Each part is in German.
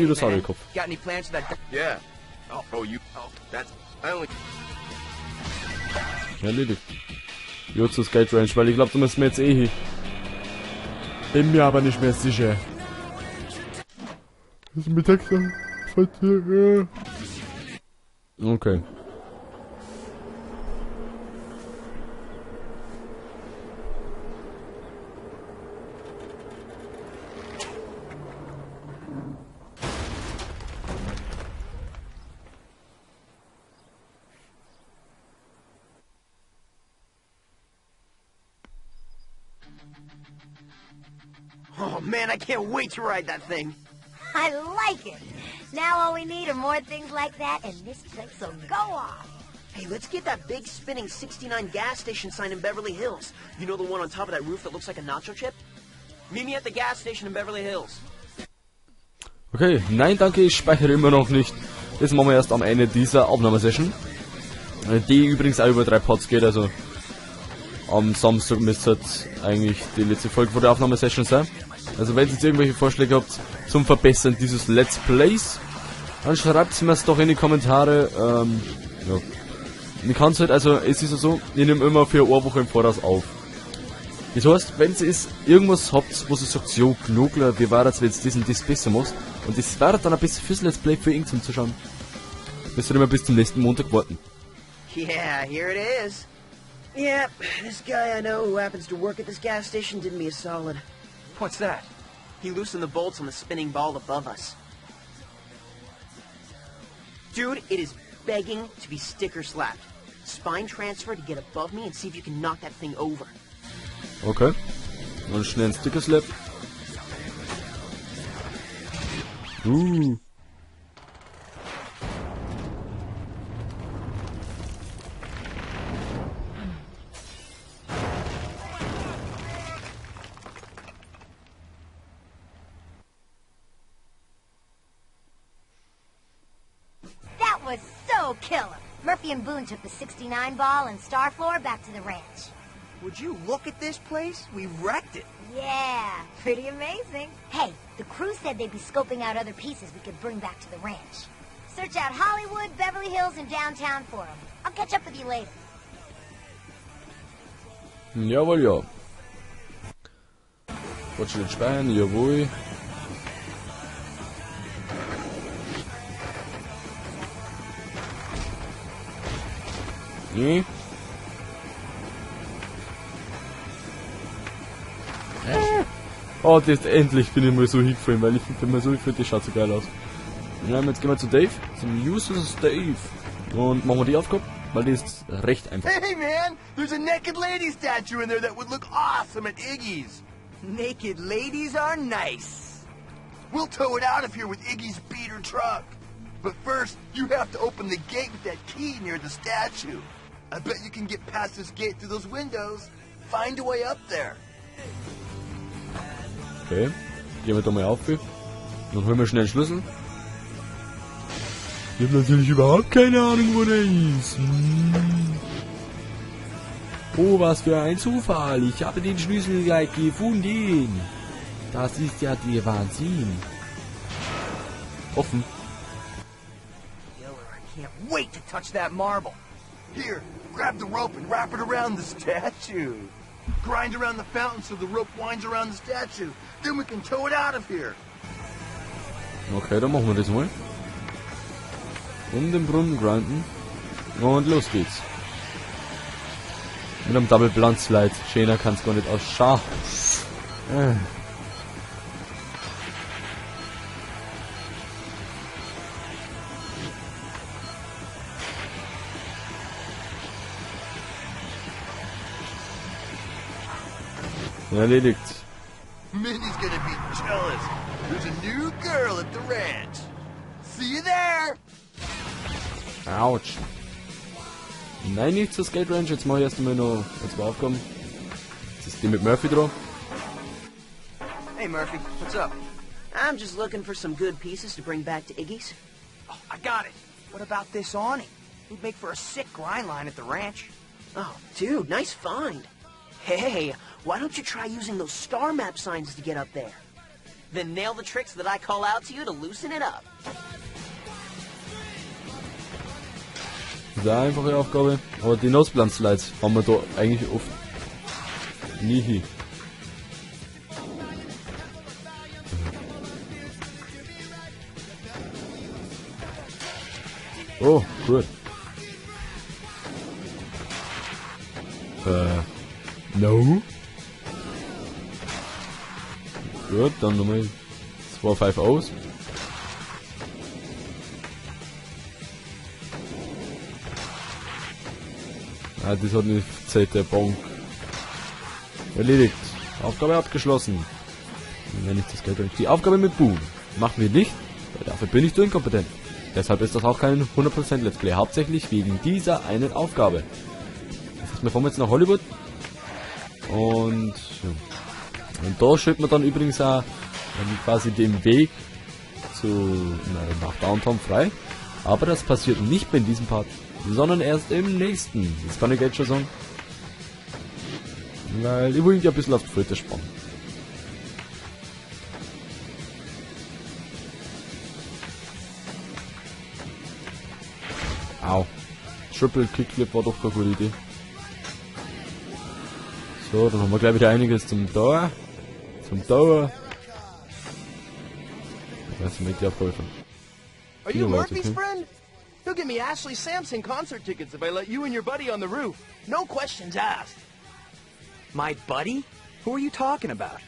Dinosaurierkopf. Got any plans for that? Yeah. That's... I only... Erledigt. Justus Gate Range, weil ich glaube, da müssen wir jetzt hin. Bin mir aber nicht mehr sicher. Das ist Mittag. Okay. Oh man, I can't wait to ride that thing. I like it. Now all we need are more things like that, and this place will go off. Hey, let's get that big spinning 69 gas station sign in Beverly Hills. You know the one on top of that roof that looks like a nacho chip? Meet me at the gas station in Beverly Hills. Okay, nein, danke, ich speichere immer noch nicht. Das machen wir erst am Ende dieser Aufnahmesession. Die übrigens auch über 3 Parts geht, also am Samstag müsste eigentlich die letzte Folge von der Aufnahmesession sein. Also wenn ihr jetzt irgendwelche Vorschläge habt zum Verbessern dieses Let's Plays, dann schreibt mir es doch in die Kommentare. Ja. Ich kann es halt, also es ist ja so, ich nehme immer für eine Woche im Voraus auf. Das heißt, wenn ihr irgendwas habt, wo ihr sagt, jo, Knogler, wie war das, wenn ihr das und das besser machst, und das wäre dann ein bisschen fürs Let's Play für ihn zum Zuschauen, müsst ihr immer bis zum nächsten Montag warten. Yeah, here it is. Yep, this guy I know who happens to work at this gas station did me a solid. What's that? He loosened the bolts on the spinning ball above us. Dude, it is begging to be sticker slapped. Spine transfer to get above me and see if you can knock that thing over. Okay. Mal schnell einen Sticker Slap. That was so killer. Murphy and Boone took the 69 ball and Starfloor back to the ranch. Would you look at this place? We wrecked it. Yeah, pretty amazing. Hey, the crew said they'd be scoping out other pieces we could bring back to the ranch. Search out Hollywood, Beverly Hills, and downtown for them. I'll catch up with you later. Jawohl, ja. Fortschritt speichern, jawohl. Nee. Oh, das endlich bin ich mal so hingefallen, weil ich finde immer so, ich finde, das schaut so geil aus. Ja, jetzt gehen wir zu Dave, zum Useless Dave. Und machen wir die Aufgabe, weil die ist recht einfach. Hey man, there's a naked lady statue in there that would look awesome at Iggy's. Naked ladies are nice. We'll tow it out of here with Iggy's beater truck. But first, you have to open the gate with that key near the statue. I bet you can get past this gate through those windows. Find a way up there. Okay, gehen wir da mal auf. Dann holen wir schnell den Schlüssel. Ich habe natürlich überhaupt keine Ahnung, wo der ist. Oh, was für ein Zufall. Ich habe den Schlüssel gleich gefunden. Das ist ja der Wahnsinn. Offen. Killer, I can't wait to touch that marble. Here, grab the rope and wrap it around the statue. Grind around the fountain so the rope winds around the statue. Then we can tow it out of here. Okay, dann machen wir das mal. Um den Brunnen grinden. Und los geht's. Mit einem Double Blunt Slide. Schöner kann's gar nicht ausschauen. Erledigt. Minnie's gonna be jealous. There's a new girl at the ranch. See you there! Autsch. Nein, nicht zur Skate Ranch. Jetzt mache ich erst einmal noch ein, zwei Aufgaben. Jetzt ist die mit Murphy dran. Hey Murphy, what's up? I'm just looking for some good pieces to bring back to Iggy's. Oh, I got it. What about this awning? It'd make for a sick grind line at the ranch. Oh, dude, nice find. Hey, why don't you try using those star map signs to get up there? Then nail the tricks that I call out to you to loosen it up. Sehr einfache Aufgabe. Aber die Noseplan-Slides haben wir da eigentlich oft nie hin. Oh, gut. No. Gut, dann nochmal 2-5 aus. Ah, das hat nicht gezählt, der Bonk. Erledigt. Aufgabe abgeschlossen. Wenn ich das Geld bringe. Die Aufgabe mit Boom machen wir nicht, weil dafür bin ich zu inkompetent. Deshalb ist das auch kein 100% Let's Play. Hauptsächlich wegen dieser einen Aufgabe. Das heißt, wir fahren jetzt nach Hollywood. Und da schüttet man dann übrigens auch quasi den Weg nach Downtown frei. Aber das passiert nicht mehr in diesem Part, sondern erst im nächsten. Das kann ich jetzt schon sagen. Weil ich will ja ein bisschen auf die Folter spannen. Au. Triple Kickflip war doch keine gute Idee. So, dann haben wir gleich wieder einiges zum Dauer. Was mit der Abläufe? Are you Murphy's friend? He'll give me Ashley Sampson concert tickets if I let you and your buddy on the roof. No questions asked. My buddy? Who are you talking about?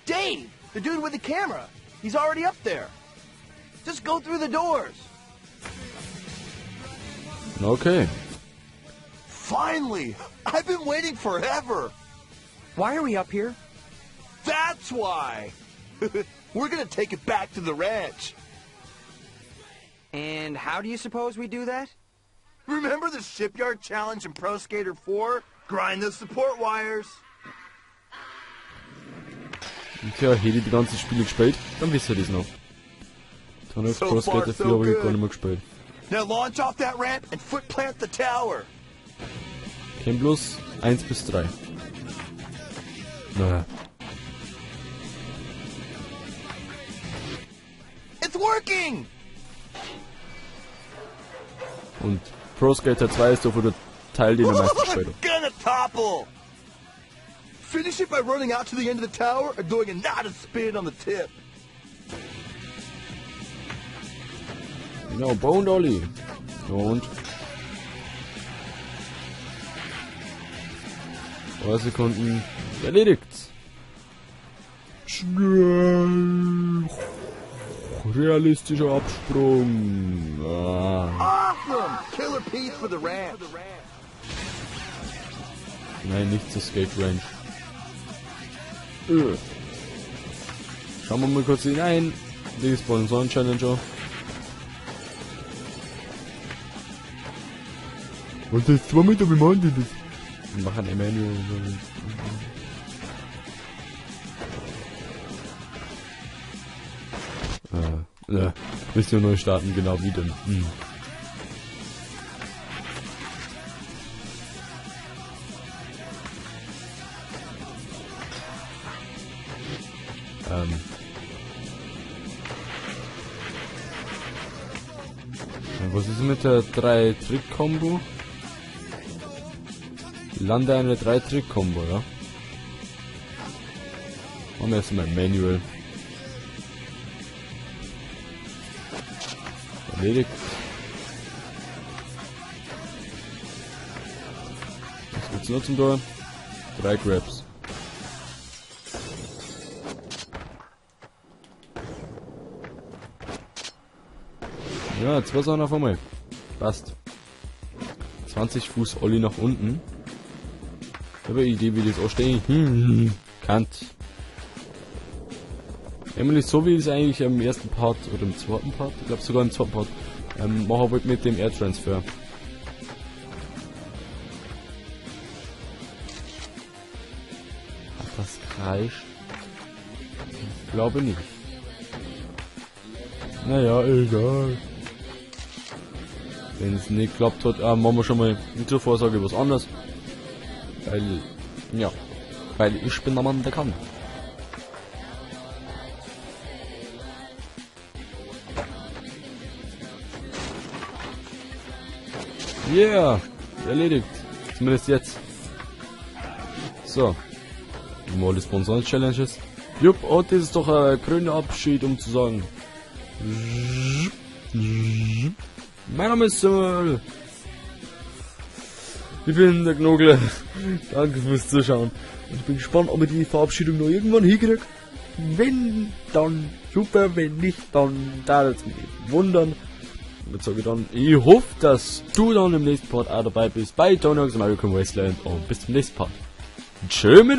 Dave, the dude with the camera. He's already up there. Just go through the doors. Okay. Finally! I've been waiting forever! Why are we up here? That's why! We're gonna take it back to the ranch. And how do you suppose we do that? Remember the Shipyard Challenge in Pro Skater 4? Grind those support wires. Tja, hätte ich die ganzen Spiele gespielt, dann wisst ihr das noch. Dann auf Pro Skater 4 habe ich gar nicht mehr gespielt. Now launch off that ramp and foot plant the tower. Kein bloß 1 bis 3. Naja. It's working! Und Pro Skater 2 ist doch wieder Teil, den er meistens gespielt hat. Gonna topple! Finish it by running out to the end of the tower or doing a not a spin on the tip. Genau, Bone Dolly. Und 3 Sekunden erledigt. Schnell. Realistischer Absprung. Awesome! Killer piece for the ranch. Nein, nicht zur Skate Range. Schauen wir mal kurz hinein. Die Sponsoren Challenger. Und das 2 Meter wie man das? Wir machen Emanuel. Müsst ihr neu starten, genau wie denn. Was ist mit der 3-Trick-Kombo? Lande eine 3-Trick-Kombo, ja? Machen wir erstmal Manual. Erledigt. Was gibt's noch zum Tor? 3 Grabs. Ja, 2 Sachen auf einmal. Passt. 20 Fuß Olli nach unten. Ich habe eine Idee, wie das ausstehen. Kant. Nämlich so wie es eigentlich im ersten Part oder im zweiten Part, ich glaube sogar im zweiten Part, machen wir mit dem Air Transfer. Hat das kreischt? Ich glaube nicht. Naja, egal. Wenn es nicht klappt hat, machen wir schon mal zur Vorsage was anderes. Weil ich bin der Mann, der kann. Yeah, erledigt. Zumindest jetzt. So. Mal die Sponsoren-Challenges. Jupp, oh, das ist doch ein grüner Abschied, um zu sagen. Mein Name ist Samuel. Ich bin der Knogle. Danke fürs Zuschauen. Ich bin gespannt, ob ich die Verabschiedung noch irgendwann hinkriege. Wenn, dann super. Wenn nicht, dann da es mich wundern. Und jetzt sage ich dann, ich hoffe, dass du dann im nächsten Part auch dabei bist bei Tony Hawk's American Wasteland. Und bis zum nächsten Part. Tschö mit